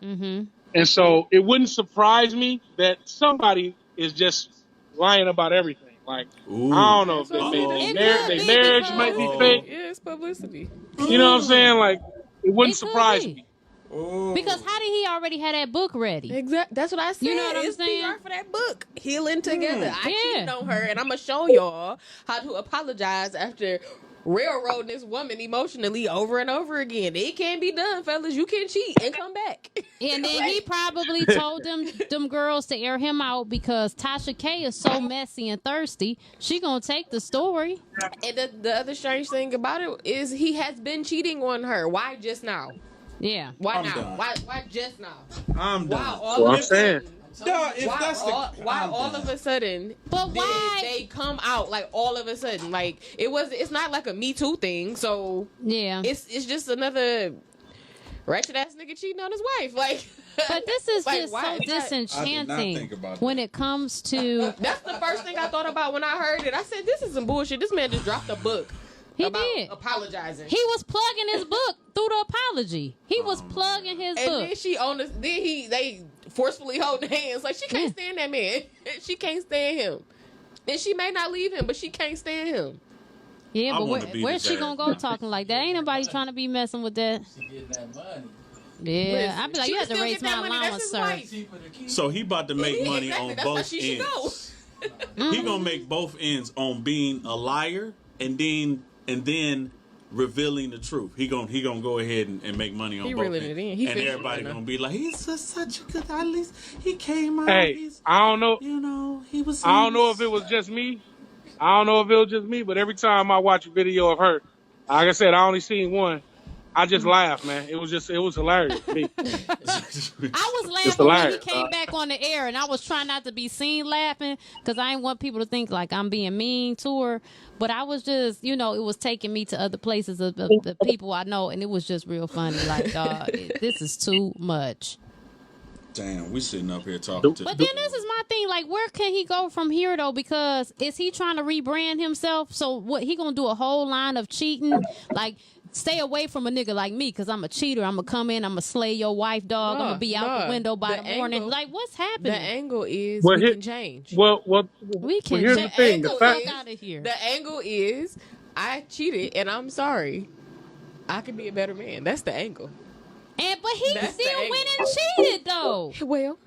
Mm-hmm. And so it wouldn't surprise me that somebody is just lying about everything. Like, ooh. I don't know if their marriage might be fake. Yeah, it's publicity. You know what I'm saying? Like, it wouldn't surprise me. Because how did he already have that book ready? Exactly. That's what I said. You know what I'm it's saying? PR for that book, Healing Together. I cheated on her, and I'm gonna show y'all how to apologize after railroading this woman emotionally over and over again. It can be done, fellas. You can cheat and come back. And then he probably told them girls to air him out because Tasha K is so messy and thirsty. She gonna take the story. And the other strange thing about it is he has been cheating on her. Why just now? Yeah. Why now? Why just now? I'm done. Why all of a sudden? But why they come out like all of a sudden? Like it's not like a Me Too thing. So yeah, it's just another ratchet ass nigga cheating on his wife. Like, but this is like, just why? so disenchanting think about when it comes to. That's the first thing I thought about when I heard it. I said, "This is some bullshit." This man just dropped a book. He did apologizing. He was plugging his book through the apology. He was plugging his book. And then they forcefully holding hands. Like she can't stand that man. She can't stand him. And she may not leave him, but she can't stand him. Yeah, but where's she gonna go talking like that? Ain't nobody trying to be messing with that. She getting that money. Yeah, I'd be like, you have to raise my allowance, sir. So he about to make money on both ends. He gonna make both ends on being a liar and then revealing the truth. He gonna go ahead and make money on He both reeling ends. it in. He and fishing everybody right gonna now. be like, he's such a good. At least he came out. Hey, I don't know. You know, he was. I don't know if it was just me. But every time I watch a video of her, like I said, I only seen one. I just laughed, man. It was hilarious to me. I was laughing when he came back on the air, and I was trying not to be seen laughing because I didn't want people to think like I'm being mean to her. But I was just, it was taking me to other places of the people I know, and it was just real funny. Like, this is too much. Damn, we sitting up here talking to. But then this is my thing. Like, where can he go from here though? Because is he trying to rebrand himself? So what? He gonna do a whole line of cheating? Like, stay away from a nigga like me because I'm a cheater. I'm gonna come in. I'm gonna slay your wife, dog. I'm gonna be out the window by the morning. Like, what's happening? The angle is we can change. We can here's change. the thing. The fuck out of here. The angle is I cheated and I'm sorry. I could be a better man. That's the angle. But he still went and cheated though. Well,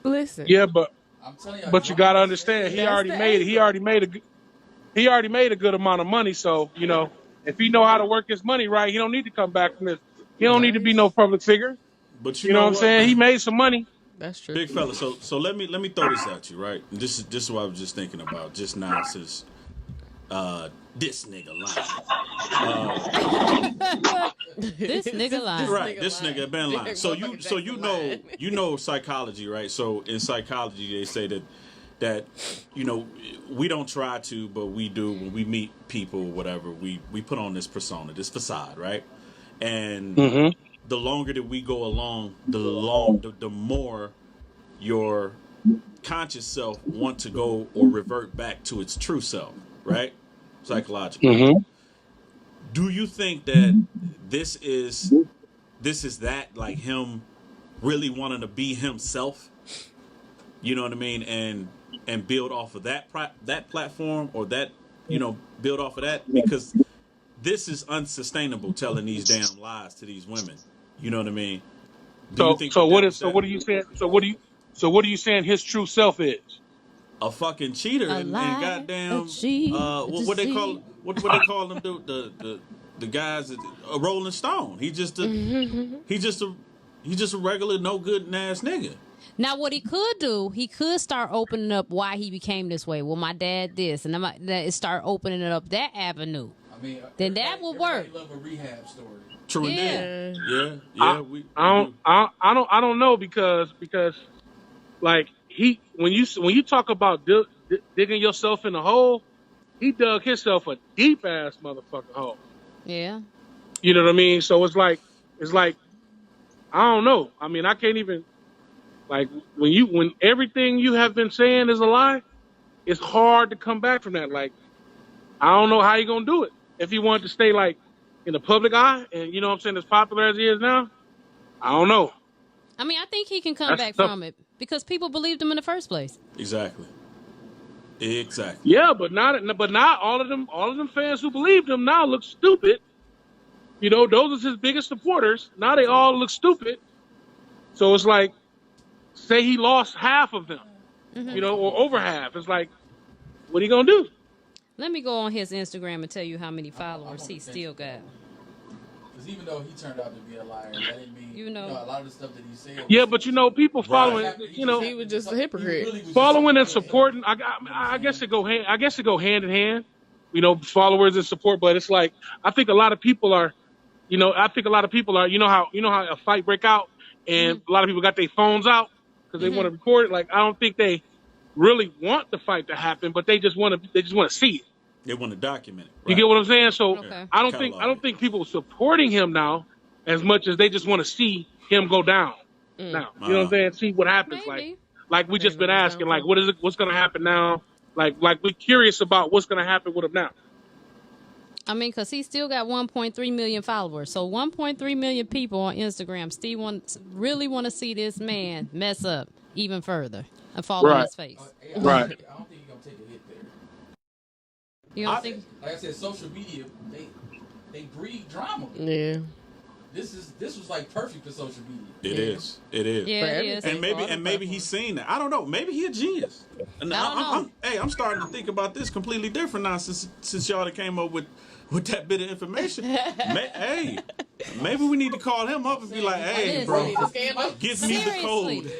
listen. Yeah, but you gotta understand, he That's already the made it. He already made a good amount of money. So if he know how to work his money right, he don't need to come back from this. He don't need to be no public figure. But you know what I'm saying? He made some money. That's true. Big fella. So let me throw this at you, right? And this is what I was just thinking about just now since this nigga lying. This nigga lying. Right, this nigga been lying. So you know psychology, right? So in psychology they say that we don't try to, but we do when we meet people, whatever. We put on this persona, this facade, right? And the longer that we go along, the more your conscious self want to go or revert back to its true self, right? Psychologically. Do you think that this is that, like him really wanting to be himself? You know what I mean? And build off of that platform, or that, build off of that, because this is unsustainable, telling these damn lies to these women. You know what I mean? What are you saying his true self is? A fucking cheater and goddamn what they call them the guys, a Rolling Stone. He's just a regular no good ass nigga. Now, what he could do, he could start opening up why he became this way. Well, my dad this, and start opening up that avenue. I mean, then that will work. Love a rehab story. True indeed. Yeah. I don't know because like when you talk about digging yourself in a hole, he dug himself a deep ass motherfucking hole. Yeah. You know what I mean? So it's like I don't know. I mean, I can't even, like, when everything you have been saying is a lie, it's hard to come back from that. Like, I don't know how you're gonna do it if you want to stay like in the public eye and, you know what I'm saying, as popular as he is now. I don't know. I mean, I think he can come back from it because people believed him in the first place. Exactly. Yeah, but not all of them fans who believed him now look stupid. Those are his biggest supporters. Now they all look stupid. So it's like, say he lost half of them, or over half. It's like, what are you gonna do? Let me go on his Instagram and tell you how many followers he still got. Because even though he turned out to be a liar, that didn't mean a lot of the stuff that he said. Yeah, but people following, he was just a hypocrite. Following and supporting, I guess it go hand in hand. Followers and support, but it's like I think a lot of people are, you know how a fight break out and a lot of people got their phones out because they want to record it. Like, I don't think they really want the fight to happen, but they just want to see it. They want to document it. Right? You get what I'm saying? So I don't think people are supporting him now as much as they just want to see him go down. Now, you know what I'm saying? See what happens. Maybe. Like we just been asking, like, what's going to happen now? Like we're curious about what's going to happen with him now. I mean, because he still got 1.3 million followers. So 1.3 million people on Instagram still really want to see this man mess up even further and fall on his face. Right. I don't think he's going to take a hit there. You don't think? Like I said, social media, they breed drama. Yeah. this was like perfect for social media. It is. It is. Yeah, it is. And maybe he's seen that. I don't know. Maybe he a genius. And I'm starting to think about this completely different now since y'all came up with that bit of information. Hey, maybe we need to call him up and be like, hey, bro, give me the code.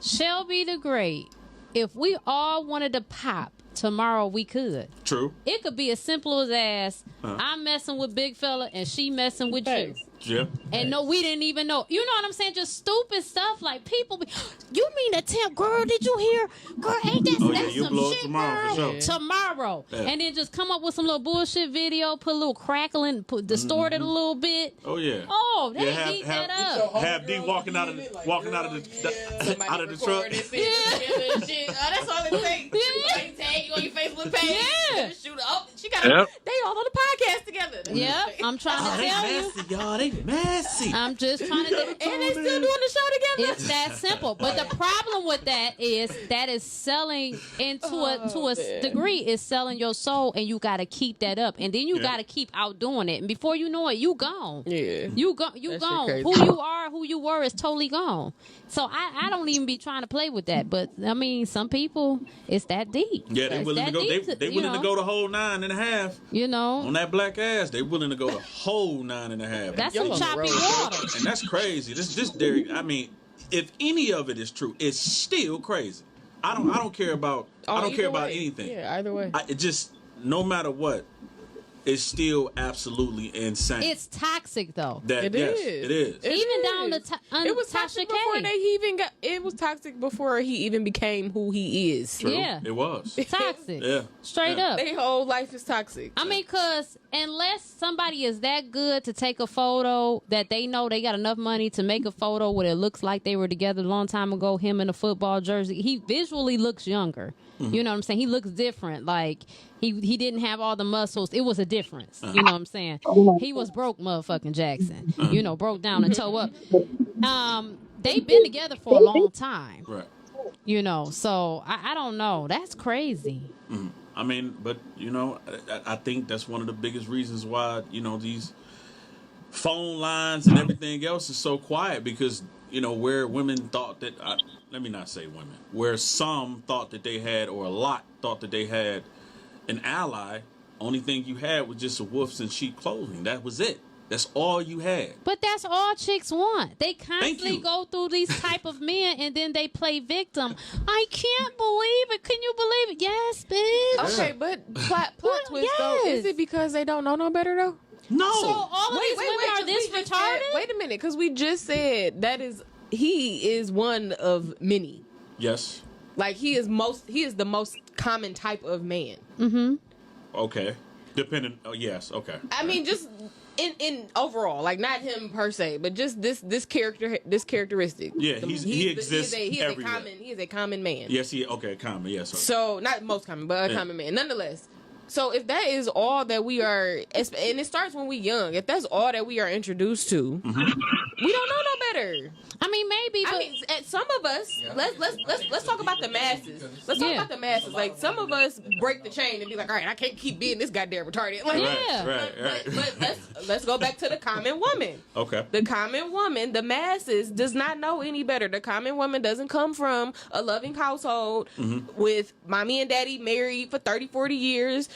Shelby the Great. If we all wanted to pop tomorrow, we could. True. It could be as simple as I'm messing with big fella and she messing with you. Yeah. And no, we didn't even know. You know what I'm saying? Just stupid stuff like people be, you mean to tell, girl, did you hear? Girl, ain't that that's you some blow shit, tomorrow, girl? for sure. Tomorrow. Yeah. And then just come up with some little bullshit video, put a little crackling, distort it a little bit. Oh yeah. Oh, they eat that up. Have D walking out of the out of the truck. That's all it takes. They tag you on your Facebook page. Yeah. Shoot up. She got. They all on the podcast together. Yep. I'm trying to tell you. Messy, y'all. They messy. I'm just trying to. And they still doing the show together. It's that simple. But the problem with that is selling into a degree is selling your soul, and you got to keep that up, and then you got to keep outdoing it, and before you know it, you gone. Yeah, you gone. Who you are, who you were, is totally gone. So I don't even be trying to play with that. But I mean, some people, it's that deep. Yeah, they willing to go. They willing to go the whole 9.5. You know, on that black ass, they willing to go the whole 9.5. That's some choppy water, and that's crazy. This Derrick. I mean, if any of it is true, it's still crazy. I don't care about. I don't care about anything. Yeah, either way. It just no matter what, it's still absolutely insane. It's toxic though. It is. Even down to it was toxic before he even got. It was toxic before he even became who he is. True. Yeah, it was toxic. Yeah, straight up. Their whole life is toxic. I mean, cause unless somebody is that good to take a photo that they know they got enough money to make a photo where it looks like they were together a long time ago, him in a football jersey, he visually looks younger. Mm-hmm. You know what I'm saying? He looks different. Like he didn't have all the muscles. It was a difference. You know what I'm saying? He was broke, motherfucking Jackson. You know, broke down and toe up. They've been together for a long time. Right. You know, so I don't know. That's crazy. Mm-hmm. I mean, but you know, I think that's one of the biggest reasons why, you know, these phone lines and everything else is so quiet, because, you know, where women thought that, let me not say women, where some thought that they had, or a lot thought that they had an ally, only thing you had was just a wolves in sheep clothing. That was it. That's all you had. But that's all chicks want. They constantly go through these type of men, and then they play victim. I can't believe it. Can you believe it? Yes, bitch. Okay, but plot twist though. Is it because they don't know no better though? No. So all of these women are this retarded? Wait a minute, because we just said he is one of many. Yes. Like he is the most common type of man. Mm-hmm. Okay. Depending. Oh, yes. Okay. I mean, just in overall, like not him per se, but just this characteristic. Yeah, he exists everywhere. He is a common man. Yes, common. Yes. Okay. So not most common, but a common man, nonetheless. So if that is all that we are, and it starts when we're young, if that's all that we are introduced to, we don't know no better. I mean, maybe. But I mean, some of us, let's talk about the masses. Let's talk about the masses. Like some of us break the chain and be like, all right, I can't keep being this goddamn retarded. Like, right. But let's go back to the common woman. Okay. The common woman, the masses, does not know any better. The common woman doesn't come from a loving household with mommy and daddy married for 30, 40 years.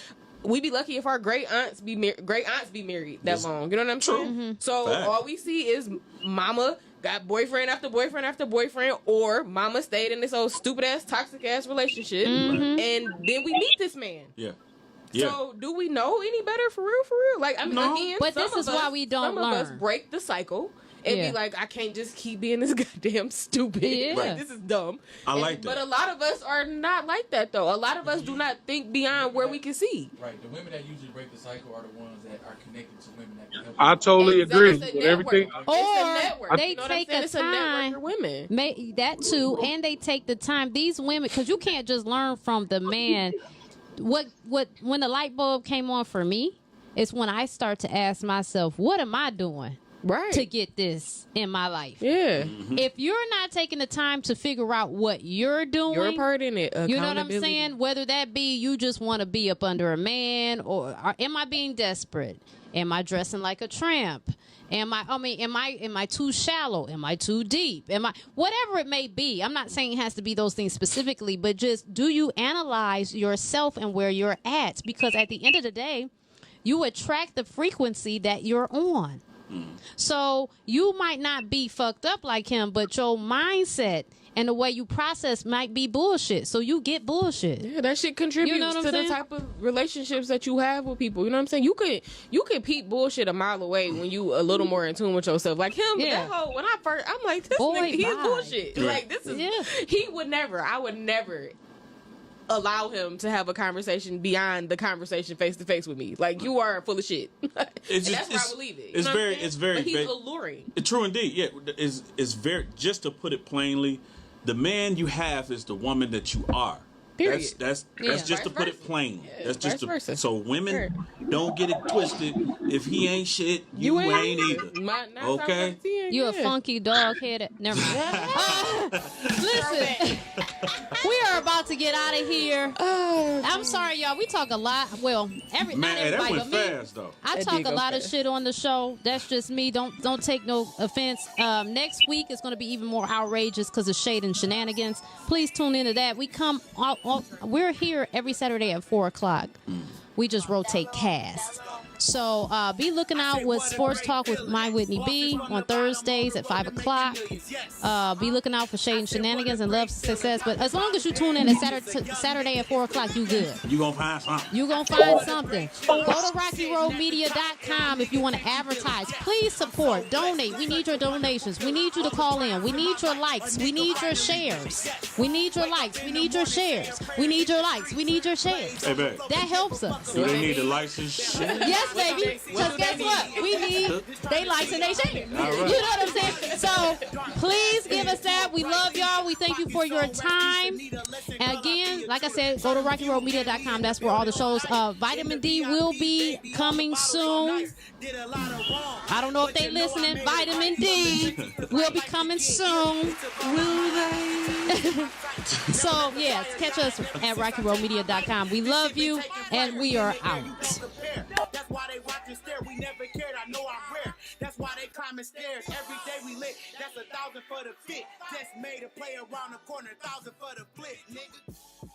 We be lucky if our great aunts be married that long. You know what I'm saying? Mm-hmm. So all we see is mama got boyfriend after boyfriend after boyfriend, or mama stayed in this old stupid ass toxic ass relationship, and then we meet this man. Yeah. So do we know any better for real? Like I mean, again, but this is why we don't learn. Some of us break the cycle. And be like, I can't just keep being this goddamn stupid. Yeah. Like, this is dumb. I like that. But a lot of us are not like that, though. A lot of us do not think beyond where we can see. Right. The women that usually break the cycle are the ones that are connected to women that can help. I totally agree with everything. Or they take the time. Women. That too, and they take the time. These women, because you can't just learn from the man. When the light bulb came on for me, is when I start to ask myself, what am I doing? Right. To get this in my life. Yeah. If you're not taking the time to figure out what you're doing, your part in it. You know what I'm saying? Whether that be you just want to be up under a man, or am I being desperate? Am I dressing like a tramp? Am I too shallow? Am I too deep? Whatever it may be. I'm not saying it has to be those things specifically, but just do you analyze yourself and where you're at? Because at the end of the day, you attract the frequency that you're on. So you might not be fucked up like him, but your mindset and the way you process might be bullshit. So you get bullshit. Yeah, that shit contributes to the type of relationships that you have with people. You know what I'm saying? You could peep bullshit a mile away when you a little more in tune with yourself. Like him, that whole, when I first, I'm like, this nigga, he's bullshit. Yeah. Like, this is, I would never allow him to have a conversation beyond the conversation face to face with me. Like, you are full of shit. That's where I believe it. It's very, but he's alluring. True indeed. Yeah, it's very. Just to put it plainly, the man you have is the woman that you are. Period. That's just to put it plain. That's just versa. So women, don't get it twisted. If he ain't shit, you ain't either. Okay? You a funky dog headed. Never mind. Listen, we are about to get out of here. I'm sorry, y'all. We talk a lot. Well, not everybody, that went but me. fast though. I talk a lot of shit on the show. That's just me. Don't take no offense. Next week is going to be even more outrageous because of shade and shenanigans. Please tune into that. We come out. We're here every Saturday at 4:00. We just rotate cast. So be looking out with Sports Talk with My Whitney B on Thursdays at 5:00. Be looking out for Shade and Shenanigans and Love Success. But as long as you tune in at Saturday at 4:00, you good. You gonna find something. You gonna find something. Go to RockyRoadmedia.com if you want to advertise. Please support, donate. We need your donations. We need you to call in. We need your likes. We need your shares. We need your likes. We need your shares. We need your likes. We need your shares. Hey, babe. That helps us. Do they need the license? Yes, baby. Because guess what? We need they likes and they share. All right. You know what I'm saying? So please give us that. We love y'all. We thank you for your time. And again, like I said, go to RockyRoadmedia.com. That's where all the shows. Vitamin D will be coming soon. I don't know if they listening. Vitamin D will be coming soon. Will they? So yes, catch us at RockyRoadmedia.com. We love you, and we are out. That's why they watch and stare. We never cared. I know I'm rare. That's why they climbing stairs. Every day we lit. That's 1,000 for the fit. Just made a play around the corner. 1,000 for the flip, nigga.